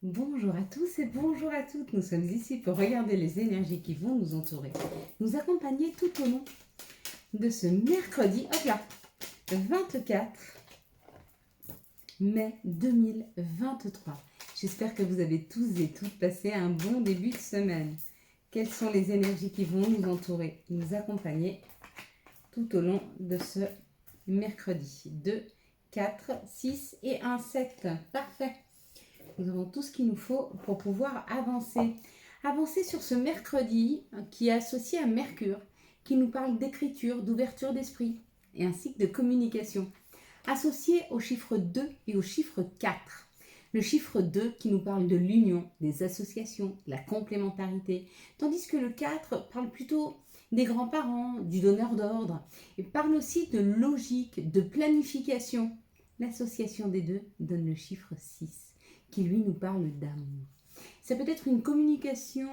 Bonjour à tous et bonjour à toutes. Nous sommes ici pour regarder les énergies qui vont nous entourer, nous accompagner tout au long de ce mercredi, hop là, 24 mai 2023. J'espère que vous avez tous et toutes passé un bon début de semaine. Quelles sont les énergies qui vont nous entourer, nous accompagner tout au long de ce mercredi? 2, 4, 6 et un 7. Parfait. Nous avons tout ce qu'il nous faut pour pouvoir avancer. Avancer sur ce mercredi qui est associé à Mercure, qui nous parle d'écriture, d'ouverture d'esprit et ainsi que de communication. Associé au chiffre 2 et au chiffre 4. Le chiffre 2 qui nous parle de l'union, des associations, de la complémentarité, tandis que le 4 parle plutôt des grands-parents, du donneur d'ordre, et parle aussi de logique, de planification. L'association des deux donne le chiffre 6 qui lui nous parle d'amour. Ça peut être une communication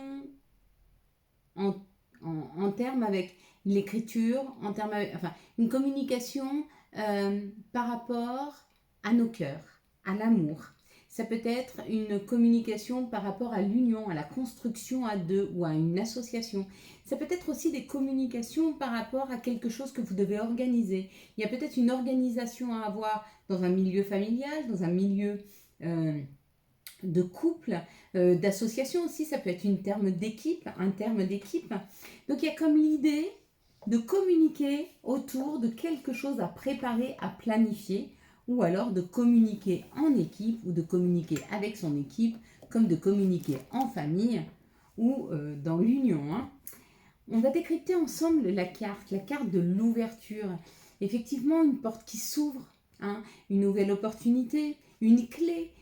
en termes avec l'écriture, une communication par rapport à nos cœurs, à l'amour. Ça peut être une communication par rapport à l'union, à la construction à deux ou à une association. Ça peut être aussi des communications par rapport à quelque chose que vous devez organiser. Il y a peut-être une organisation à avoir dans un milieu familial, dans un milieu de couple, d'association aussi, ça peut être un terme d'équipe. Donc il y a comme l'idée de communiquer autour de quelque chose à préparer, à planifier, ou alors de communiquer en équipe, ou de communiquer avec son équipe, comme de communiquer en famille, ou dans l'union. On va décrypter ensemble la carte de l'ouverture. Effectivement, une porte qui s'ouvre, une nouvelle opportunité, une clé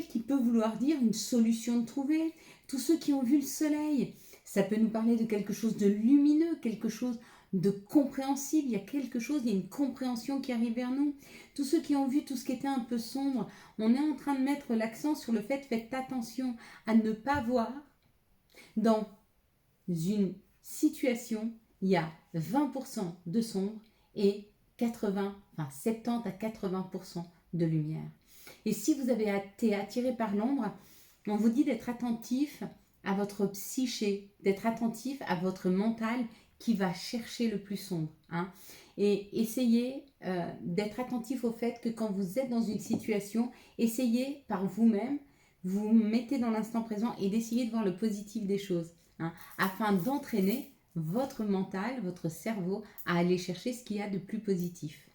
qui peut vouloir dire une solution de trouver. Tous ceux qui ont vu le soleil, ça peut nous parler de quelque chose de lumineux, quelque chose de compréhensible. Il y a une compréhension qui arrive vers nous. Tous ceux qui ont vu tout ce qui était un peu sombre, on est en train de mettre l'accent sur le fait, faites attention à ne pas voir dans une situation, il y a 20% de sombre et 70 à 80% de lumière. Et si vous avez été attiré par l'ombre, on vous dit d'être attentif à votre psyché, d'être attentif à votre mental qui va chercher le plus sombre. Et essayez d'être attentif au fait que quand vous êtes dans une situation, essayez par vous-même, vous mettez dans l'instant présent et d'essayer de voir le positif des choses, afin d'entraîner votre mental, votre cerveau à aller chercher ce qu'il y a de plus positif.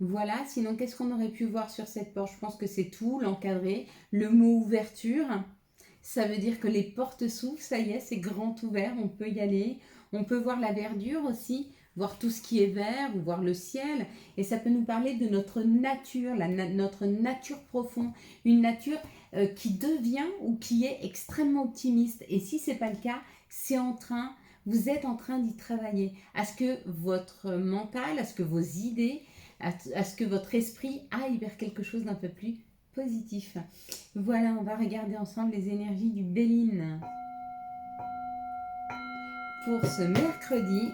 Voilà, sinon qu'est-ce qu'on aurait pu voir sur cette porte? Je pense que c'est tout, l'encadrer. Le mot ouverture, ça veut dire que les portes s'ouvrent, ça y est, c'est grand ouvert, on peut y aller. On peut voir la verdure aussi, voir tout ce qui est vert, ou voir le ciel. Et ça peut nous parler de notre nature, notre nature profonde, une nature qui devient ou qui est extrêmement optimiste. Et si ce n'est pas le cas, vous êtes en train d'y travailler. À ce que votre mental, à ce que vos idées, à ce que votre esprit aille vers quelque chose d'un peu plus positif. Voilà, on va regarder ensemble les énergies du Béline pour ce mercredi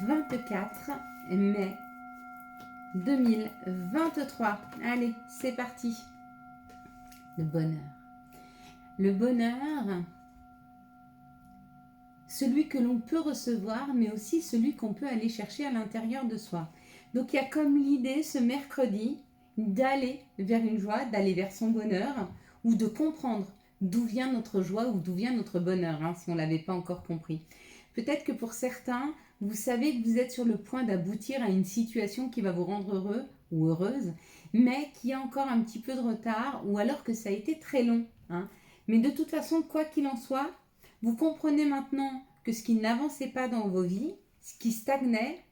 24 mai 2023. Allez, c'est parti. Le bonheur. Le bonheur, celui que l'on peut recevoir, mais aussi celui qu'on peut aller chercher à l'intérieur de soi. Donc il y a comme l'idée ce mercredi d'aller vers une joie, d'aller vers son bonheur, ou de comprendre d'où vient notre joie ou d'où vient notre bonheur, si on ne l'avait pas encore compris. Peut-être que pour certains, vous savez que vous êtes sur le point d'aboutir à une situation qui va vous rendre heureux ou heureuse, mais qui a encore un petit peu de retard, ou alors que ça a été très long. Mais de toute façon, quoi qu'il en soit, vous comprenez maintenant que ce qui n'avançait pas dans vos vies, ce qui stagnait,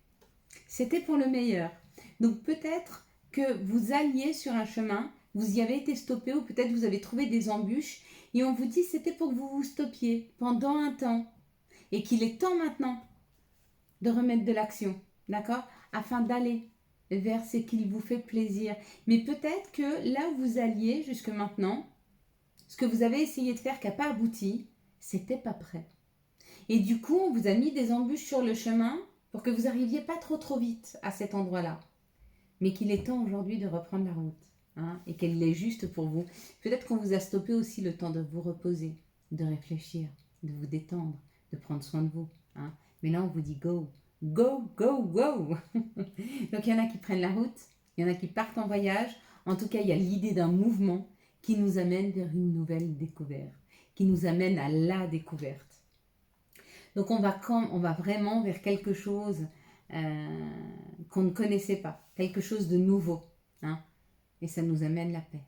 c'était pour le meilleur. Donc peut-être que vous alliez sur un chemin, vous y avez été stoppé, ou peut-être vous avez trouvé des embûches, et on vous dit c'était pour que vous vous stoppiez pendant un temps, et qu'il est temps maintenant de remettre de l'action, d'accord, afin d'aller vers ce qui vous fait plaisir. Mais peut-être que là où vous alliez jusque maintenant, ce que vous avez essayé de faire qui n'a pas abouti, c'était pas prêt. Et du coup, on vous a mis des embûches sur le chemin pour que vous arriviez pas trop vite à cet endroit-là. Mais qu'il est temps aujourd'hui de reprendre la route. hein, et qu'elle est juste pour vous. Peut-être qu'on vous a stoppé aussi le temps de vous reposer, de réfléchir, de vous détendre, de prendre soin de vous. Hein. Mais là, on vous dit go, go, go, go. Donc, il y en a qui prennent la route, il y en a qui partent en voyage. En tout cas, il y a l'idée d'un mouvement qui nous amène vers une nouvelle découverte, qui nous amène à la découverte. Donc, on va vraiment vers quelque chose qu'on ne connaissait pas, quelque chose de nouveau. Hein, et ça nous amène la paix.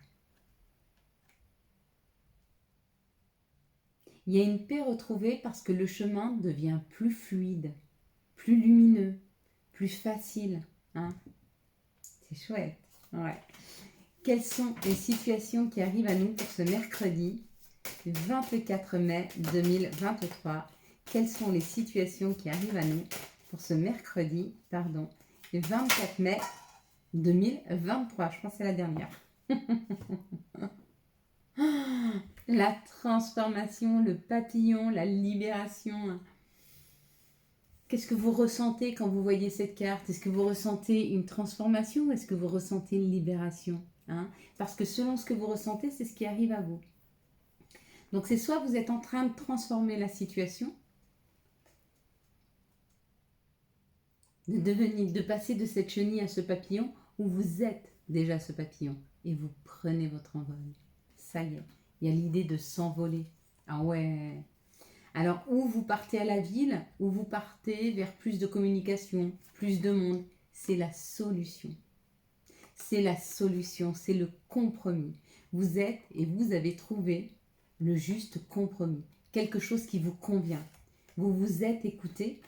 Il y a une paix retrouvée parce que le chemin devient plus fluide, plus lumineux, plus facile. Hein. C'est chouette. Ouais. Quelles sont les situations qui arrivent à nous pour ce mercredi 24 mai 2023? Quelles sont les situations qui arrivent à nous pour ce mercredi, 24 mai 2023? Je pense que c'est la dernière. La transformation, le papillon, la libération. Qu'est-ce que vous ressentez quand vous voyez cette carte? Est-ce que vous ressentez une transformation ou est-ce que vous ressentez une libération? Hein? Parce que selon ce que vous ressentez, c'est ce qui arrive à vous. Donc c'est soit vous êtes en train de transformer la situation, de passer de cette chenille à ce papillon, ou vous êtes déjà ce papillon et vous prenez votre envol. Ça y est, il y a l'idée de s'envoler. Ah ouais. Alors, ou vous partez à la ville, ou vous partez vers plus de communication, plus de monde. C'est la solution. C'est la solution, c'est le compromis. Vous êtes et vous avez trouvé le juste compromis. Quelque chose qui vous convient. Vous vous êtes écouté,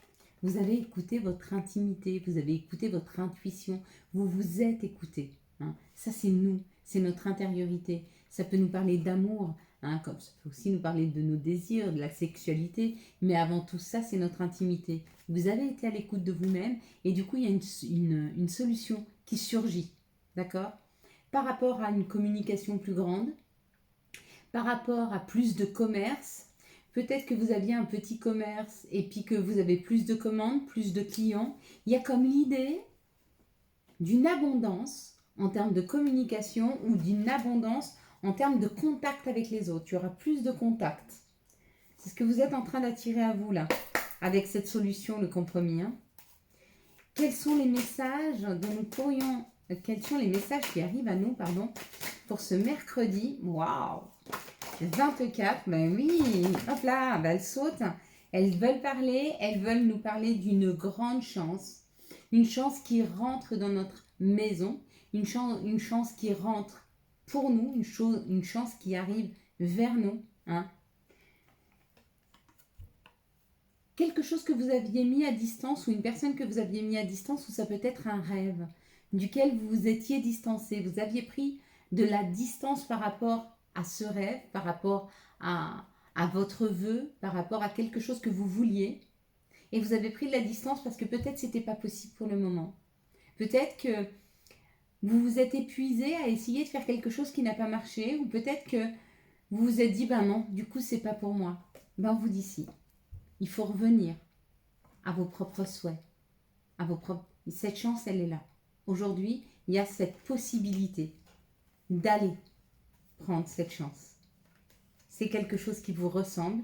vous avez écouté votre intimité, vous avez écouté votre intuition, vous vous êtes écouté. Hein. Ça, c'est nous, c'est notre intériorité. Ça peut nous parler d'amour, hein, comme ça peut aussi nous parler de nos désirs, de la sexualité, mais avant tout ça, c'est notre intimité. Vous avez été à l'écoute de vous-même et du coup, il y a une solution qui surgit, d'accord? Par rapport à une communication plus grande, par rapport à plus de commerce, peut-être que vous aviez un petit commerce et puis que vous avez plus de commandes, plus de clients. Il y a comme l'idée d'une abondance en termes de communication ou d'une abondance en termes de contact avec les autres. Il y aura plus de contacts. C'est ce que vous êtes en train d'attirer à vous là, avec cette solution, le compromis. Hein. Quels sont les messages dont nous pourrions... Quels sont les messages qui arrivent à nous, pour ce mercredi? Waouh! 24, ben oui, hop là, ben elles sautent. Elles veulent parler, elles veulent nous parler d'une grande chance. Une chance qui rentre dans notre maison, une chance qui rentre pour nous, une chance qui arrive vers nous. Hein. Quelque chose que vous aviez mis à distance ou une personne que vous aviez mis à distance ou ça peut être un rêve duquel vous vous étiez distancé. Vous aviez pris de la distance par rapport à ce rêve, par rapport à votre vœu, par rapport à quelque chose que vous vouliez. Et vous avez pris de la distance parce que peut-être c'était pas possible pour le moment. Peut-être que vous vous êtes épuisé à essayer de faire quelque chose qui n'a pas marché, ou peut-être que vous vous êtes dit, ben non, du coup c'est pas pour moi. Ben on vous dit si. Il faut revenir à vos propres souhaits, à vos propres... Cette chance, elle est là. Aujourd'hui, il y a cette possibilité d'aller prendre cette chance. C'est quelque chose qui vous ressemble.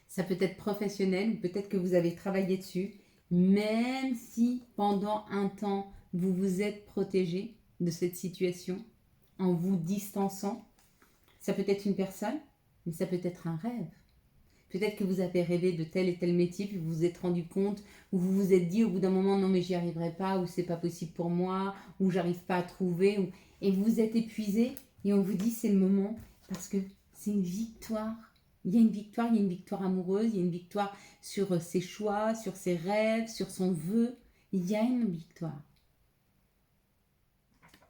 Ça peut être professionnel ou peut-être que vous avez travaillé dessus. Même si pendant un temps, vous vous êtes protégé de cette situation en vous distançant. Ça peut être une personne, mais ça peut être un rêve. Peut-être que vous avez rêvé de tel et tel métier, puis vous vous êtes rendu compte, ou vous vous êtes dit au bout d'un moment, non mais j'y arriverai pas, ou c'est pas possible pour moi, ou j'arrive pas à trouver, et vous vous êtes épuisé, et on vous dit c'est le moment, parce que c'est une victoire. Il y a une victoire amoureuse, il y a une victoire sur ses choix, sur ses rêves, sur son vœu. Il y a une victoire.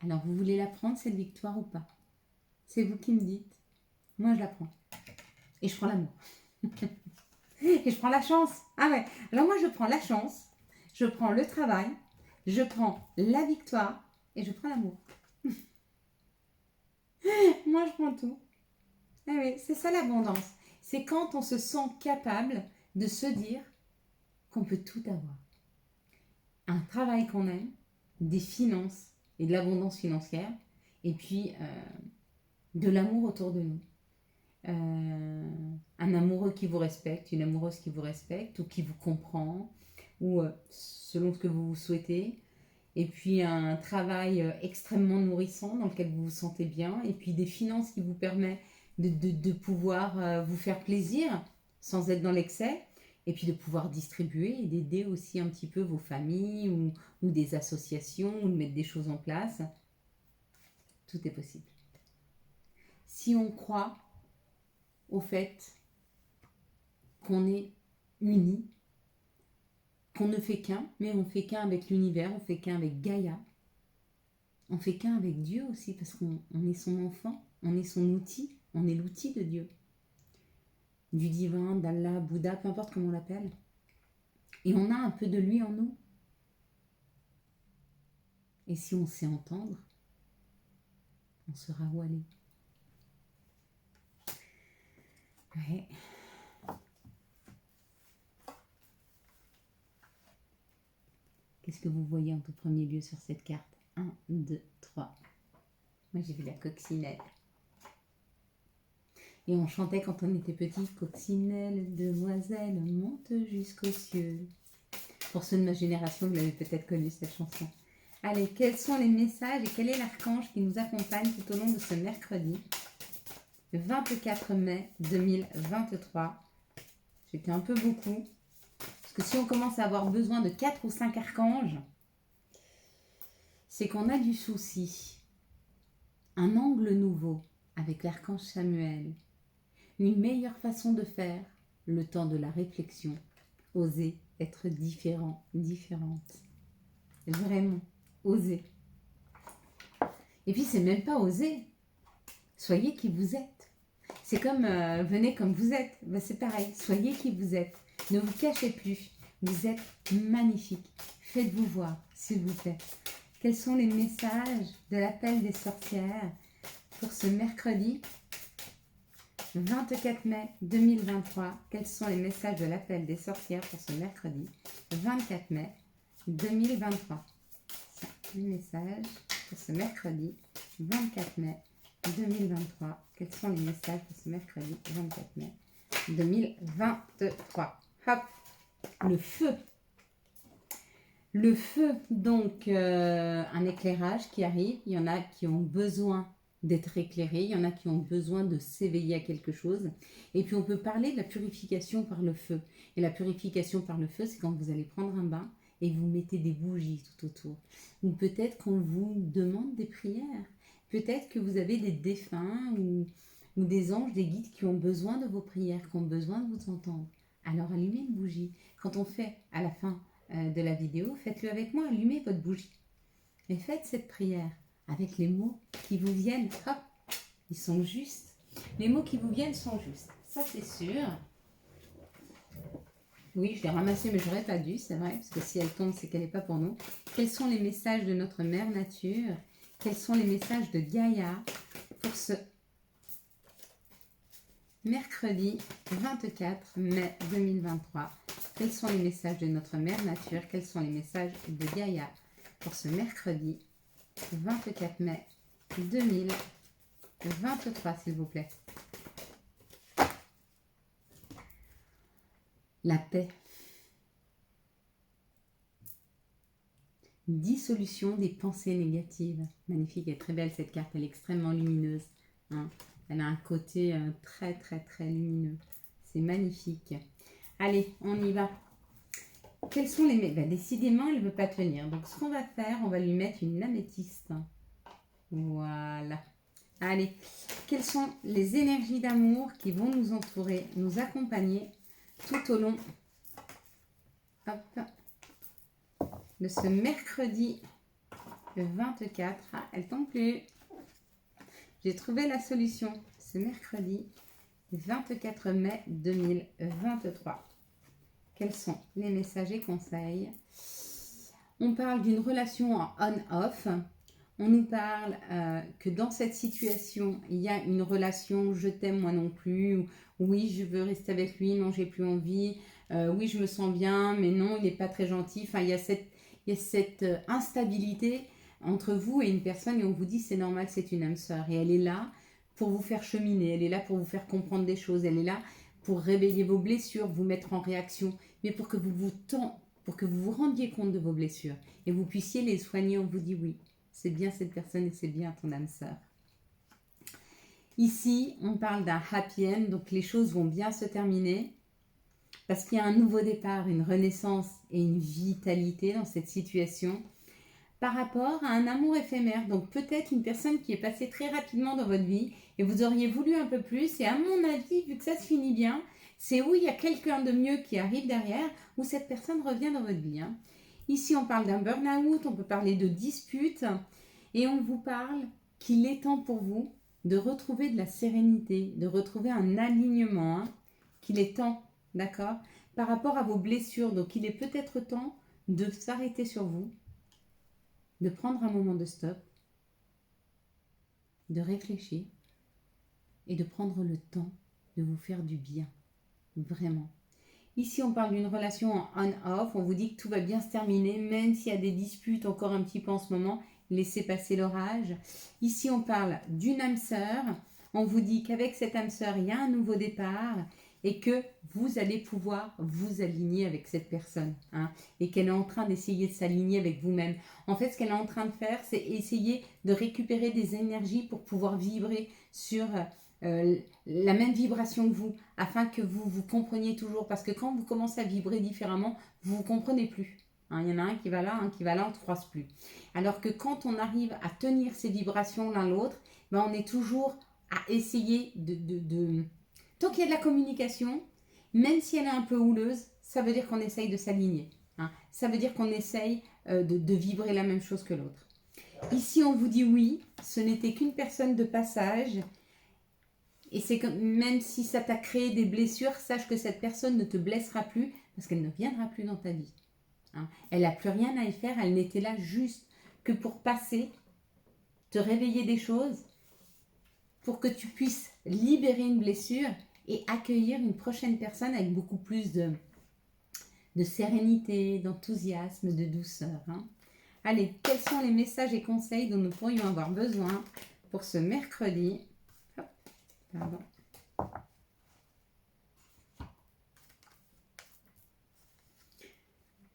Alors vous voulez la prendre cette victoire ou pas? C'est vous qui me dites. Moi je la prends. Et je prends l'amour. Et je prends la chance. Ah ouais. Alors moi je prends la chance, je prends le travail, je prends la victoire et je prends l'amour. Moi je prends tout. Ah oui, c'est ça l'abondance. C'est quand on se sent capable de se dire qu'on peut tout avoir. Un travail qu'on aime, des finances et de l'abondance financière et puis de l'amour autour de nous. Un amoureux qui vous respecte, une amoureuse qui vous respecte ou qui vous comprend, ou selon ce que vous souhaitez. Et puis un travail extrêmement nourrissant dans lequel vous vous sentez bien. Et puis des finances qui vous permettent de pouvoir vous faire plaisir sans être dans l'excès. Et puis de pouvoir distribuer et d'aider aussi un petit peu vos familles ou des associations ou de mettre des choses en place. Tout est possible. Si on croit au fait qu'on est unis, qu'on ne fait qu'un, mais on fait qu'un avec l'univers, on fait qu'un avec Gaïa, on fait qu'un avec Dieu aussi, parce qu'on est son enfant, on est son outil, on est l'outil de Dieu, du divin, d'Allah, Bouddha, peu importe comment on l'appelle. Et on a un peu de lui en nous. Et si on sait entendre, on saura où aller. Ouais. Qu'est-ce que vous voyez en tout premier lieu sur cette carte? 1, 2, 3. Moi, j'ai vu la coccinelle. Et on chantait quand on était petit, coccinelle, demoiselle, monte jusqu'aux cieux. Pour ceux de ma génération, vous l'avez peut-être connu cette chanson. Allez, quels sont les messages et quel est l'archange qui nous accompagne tout au long de ce mercredi 24 mai 2023. C'était un peu beaucoup. Parce que si on commence à avoir besoin de 4 ou 5 archanges, c'est qu'on a du souci. Un angle nouveau avec l'archange Samuel. Une meilleure façon de faire, le temps de la réflexion. Oser être différent, différente. Vraiment, oser. Et puis, c'est même pas oser. Soyez qui vous êtes. C'est comme venez comme vous êtes. Ben, c'est pareil, soyez qui vous êtes. Ne vous cachez plus. Vous êtes magnifique. Faites-vous voir, s'il vous plaît. Quels sont les messages de l'appel des sorcières pour ce mercredi 24 mai 2023? Quels sont les messages de l'appel des sorcières pour ce mercredi 24 mai 2023? Ça, les messages pour ce mercredi 24 mai 2023. Quels sont les messages pour ce mercredi 24 mai 2023? Hop, le feu. Le feu, donc un éclairage qui arrive. Il y en a qui ont besoin d'être éclairés, il y en a qui ont besoin de s'éveiller à quelque chose. Et puis on peut parler de la purification par le feu. Et la purification par le feu, c'est quand vous allez prendre un bain et vous mettez des bougies tout autour. Ou peut-être qu'on vous demande des prières. Peut-être que vous avez des défunts ou des anges, des guides qui ont besoin de vos prières, qui ont besoin de vous entendre. Alors allumez une bougie. Quand on fait à la fin de la vidéo, faites-le avec moi, allumez votre bougie. Et faites cette prière avec les mots qui vous viennent. Hop, ils sont justes. Les mots qui vous viennent sont justes. Ça, c'est sûr. Oui, je l'ai ramassée, mais je n'aurais pas dû, c'est vrai, parce que si elle tombe, c'est qu'elle n'est pas pour nous. Quels sont les messages de notre mère nature? Quels sont les messages de Gaïa pour ce mercredi 24 mai 2023? Quels sont les messages de notre mère nature? Quels sont les messages de Gaïa pour ce mercredi 24 mai 2023, s'il vous plaît? La paix. Dissolution des pensées négatives. Magnifique et très belle cette carte, elle est extrêmement lumineuse. Hein. Elle a un côté très très très lumineux. C'est magnifique. Allez, on y va. Quels sont les... Ben, décidément, elle ne veut pas tenir. Donc, ce qu'on va faire, on va lui mettre une améthyste. Voilà. Allez, quelles sont les énergies d'amour qui vont nous entourer, nous accompagner tout au long de ce mercredi 24. Ah, elle tombe plus. J'ai trouvé la solution. Ce mercredi 24 mai 2023. Quels sont les messages et conseils? On parle d'une relation en on-off. On nous parle que dans cette situation, il y a une relation je t'aime moi non plus, ou oui je veux rester avec lui, non j'ai plus envie, oui je me sens bien, mais non il n'est pas très gentil. Enfin il y a cette instabilité entre vous et une personne et on vous dit c'est normal, c'est une âme sœur. Et elle est là pour vous faire cheminer, elle est là pour vous faire comprendre des choses, elle est là pour réveiller vos blessures, vous mettre en réaction, mais pour que pour que vous vous rendiez compte de vos blessures et vous puissiez les soigner. On vous dit oui, c'est bien cette personne et c'est bien ton âme sœur. Ici, on parle d'un happy end, donc les choses vont bien se terminer parce qu'il y a un nouveau départ, une renaissance et une vitalité dans cette situation par rapport à un amour éphémère. Donc peut-être une personne qui est passée très rapidement dans votre vie et vous auriez voulu un peu plus. Et à mon avis, vu que ça se finit bien, c'est où il y a quelqu'un de mieux qui arrive derrière, où cette personne revient dans votre vie. Ici, on parle d'un burn-out, on peut parler de disputes et on vous parle qu'il est temps pour vous de retrouver de la sérénité, de retrouver un alignement, qu'il est temps, d'accord, par rapport à vos blessures. Donc il est peut-être temps de s'arrêter sur vous, de prendre un moment de stop, de réfléchir et de prendre le temps de vous faire du bien, vraiment. Ici, on parle d'une relation en on-off, on vous dit que tout va bien se terminer, même s'il y a des disputes encore un petit peu en ce moment, laissez passer l'orage. Ici, on parle d'une âme sœur, on vous dit qu'avec cette âme sœur, il y a un nouveau départ et que vous allez pouvoir vous aligner avec cette personne, et qu'elle est en train d'essayer de s'aligner avec vous-même. En fait, ce qu'elle est en train de faire, c'est essayer de récupérer des énergies pour pouvoir vibrer sur la même vibration que vous, afin que vous compreniez toujours, parce que quand vous commencez à vibrer différemment, vous ne vous comprenez plus. Il y en a un qui va là, on ne se croise plus. Alors que quand on arrive à tenir ces vibrations l'un l'autre, on est toujours à essayer de... Tant qu'il y a de la communication, même si elle est un peu houleuse, ça veut dire qu'on essaye de s'aligner. Ça veut dire qu'on essaye de vibrer la même chose que l'autre. Ici, on vous dit oui, ce n'était qu'une personne de passage. Et c'est que même si ça t'a créé des blessures, sache que cette personne ne te blessera plus parce qu'elle ne viendra plus dans ta vie. Elle n'a plus rien à y faire, elle n'était là juste que pour passer, te réveiller des choses, pour que tu puisses libérer une blessure et accueillir une prochaine personne avec beaucoup plus de sérénité, d'enthousiasme, de douceur. Allez, quels sont les messages et conseils dont nous pourrions avoir besoin pour ce mercredi? Pardon.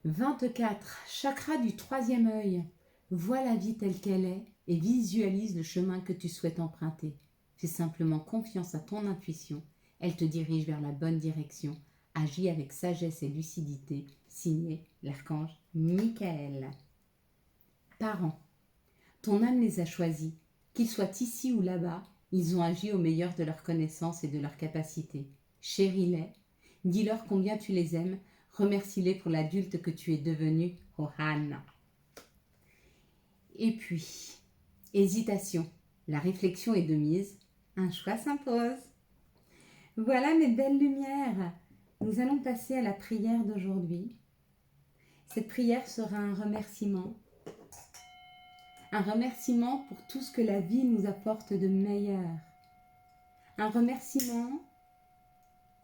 « 24. Chakra du troisième œil. Vois la vie telle qu'elle est et visualise le chemin que tu souhaites emprunter. Fais simplement confiance à ton intuition. Elle te dirige vers la bonne direction. Agis avec sagesse et lucidité. Signé l'archange Michael. Parents. Ton âme les a choisis. Qu'ils soient ici ou là-bas, ils ont agi au meilleur de leur connaissance et de leur capacité. Chéris-les. Dis-leur combien tu les aimes. Remercie-les pour l'adulte que tu es devenu, Ohana. Et puis, hésitation. La réflexion est de mise. Un choix s'impose. Voilà mes belles lumières. Nous allons passer à la prière d'aujourd'hui. Cette prière sera un remerciement. Un remerciement pour tout ce que la vie nous apporte de meilleur. Un remerciement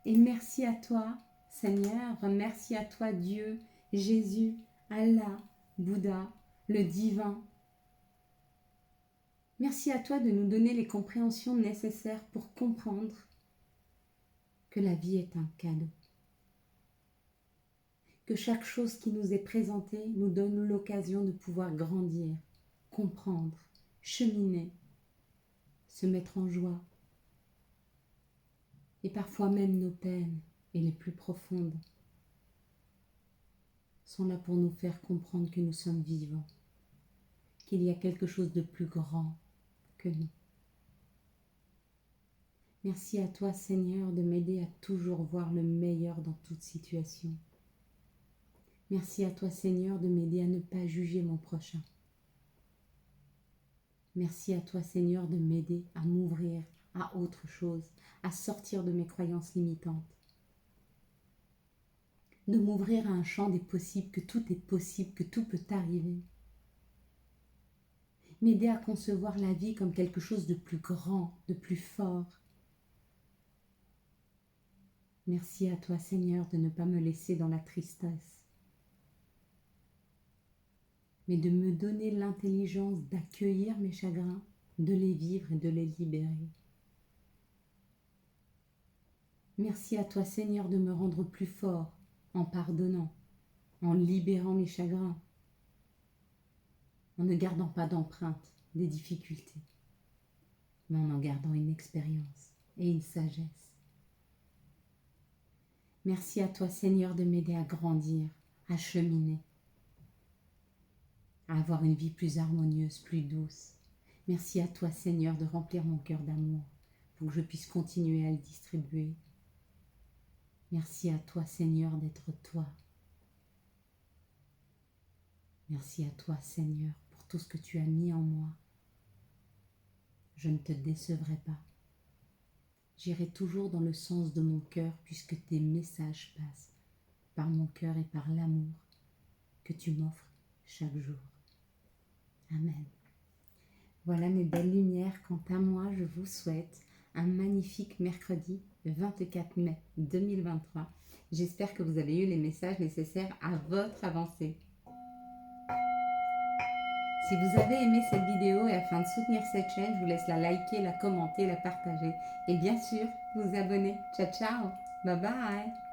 et merci à toi, Seigneur. Merci à toi, Dieu, Jésus, Allah, Bouddha, le divin. Merci à toi de nous donner les compréhensions nécessaires pour comprendre que la vie est un cadeau. Que chaque chose qui nous est présentée nous donne l'occasion de pouvoir grandir, comprendre, cheminer, se mettre en joie. Et parfois même nos peines, et les plus profondes, sont là pour nous faire comprendre que nous sommes vivants, qu'il y a quelque chose de plus grand que nous. Merci à toi, Seigneur, de m'aider à toujours voir le meilleur dans toute situation. Merci à toi, Seigneur, de m'aider à ne pas juger mon prochain. Merci à toi, Seigneur, de m'aider à m'ouvrir à autre chose, à sortir de mes croyances limitantes. De m'ouvrir à un champ des possibles, que tout est possible, que tout peut arriver. M'aider à concevoir la vie comme quelque chose de plus grand, de plus fort. Merci à toi, Seigneur, de ne pas me laisser dans la tristesse. mais de me donner l'intelligence d'accueillir mes chagrins, de les vivre et de les libérer. Merci à toi Seigneur de me rendre plus fort en pardonnant, en libérant mes chagrins, en ne gardant pas d'empreinte des difficultés, mais en gardant une expérience et une sagesse. Merci à toi Seigneur de m'aider à grandir, à cheminer, à avoir une vie plus harmonieuse, plus douce. Merci à toi Seigneur de remplir mon cœur d'amour pour que je puisse continuer à le distribuer. Merci à toi Seigneur d'être toi. Merci à toi Seigneur pour tout ce que tu as mis en moi. Je ne te décevrai pas. J'irai toujours dans le sens de mon cœur puisque tes messages passent par mon cœur et par l'amour que tu m'offres chaque jour. Amen. Voilà mes belles lumières. Quant à moi, je vous souhaite un magnifique mercredi 24 mai 2023. J'espère que vous avez eu les messages nécessaires à votre avancée. Si vous avez aimé cette vidéo et afin de soutenir cette chaîne, je vous laisse la liker, la commenter, la partager et bien sûr vous abonner. Ciao ciao, bye bye.